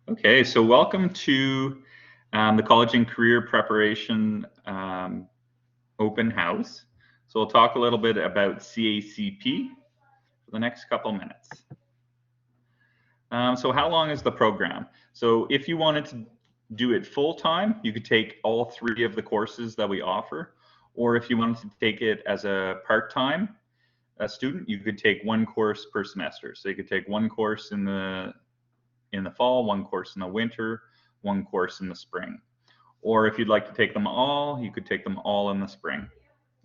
Okay, so welcome to the College and Career Preparation Open House. So we'll talk a little bit about CACP for the next couple minutes. So how long is the program? So if you wanted to do it full-time, you could take all 3 of the courses that we offer. Or if you wanted to take it as a part-time student, you could take 1 course per semester. So you could take 1 course in the fall, 1 course in the winter, 1 course in the spring. Or if you'd like to take them all, you could take them all in the spring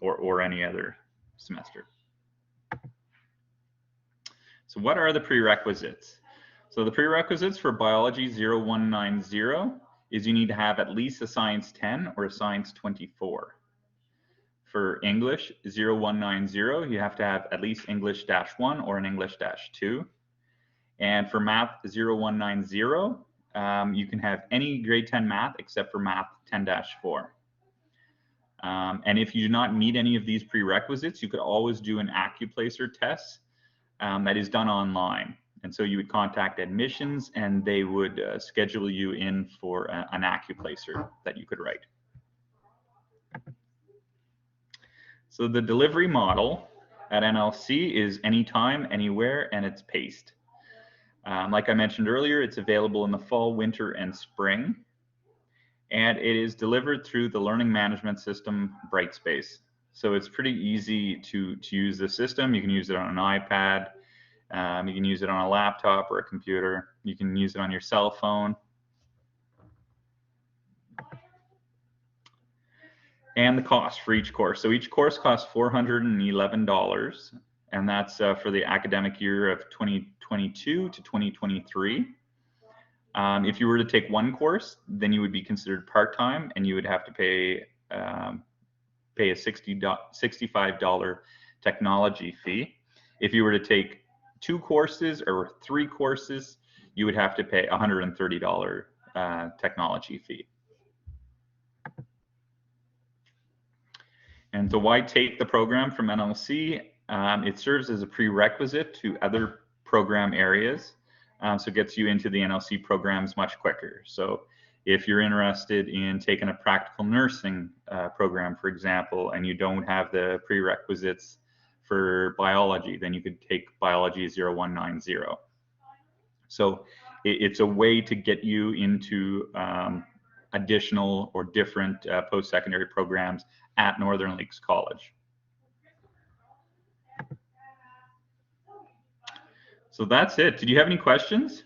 or any other semester. So what are the prerequisites? So the prerequisites for biology 0190 is you need to have at least a science 10 or a science 24. For English 0190, you have to have at least English -1 or an English -2. And for math 0190, you can have any grade 10 math except for math 10-4. And if you do not meet any of these prerequisites, you could always do an AccuPlacer test that is done online. And so you would contact admissions and they would schedule you in for an AccuPlacer that you could write. So the delivery model at NLC is anytime, anywhere, and it's paced. Like I mentioned earlier, it's available in the fall, winter, and spring. And it is delivered through the learning management system, Brightspace. So it's pretty easy to use the system. You can use it on an iPad. You can use it on a laptop or a computer. You can use it on your cell phone. And the cost for each course. So each course costs $411, and that's for the academic year of 2022 to 2023. If you were to take 1 course, then you would be considered part-time, and you would have to pay a $65 technology fee. If you were to take 2 courses or 3 courses, you would have to pay a $130 technology fee. And so why take the program from NLC? It serves as a prerequisite to other program areas. So it gets you into the NLC programs much quicker. So if you're interested in taking a practical nursing program, for example, and you don't have the prerequisites for biology, then you could take biology 0190. So it's a way to get you into additional or different post-secondary programs at Northern Lakes College. So that's it. Did you have any questions?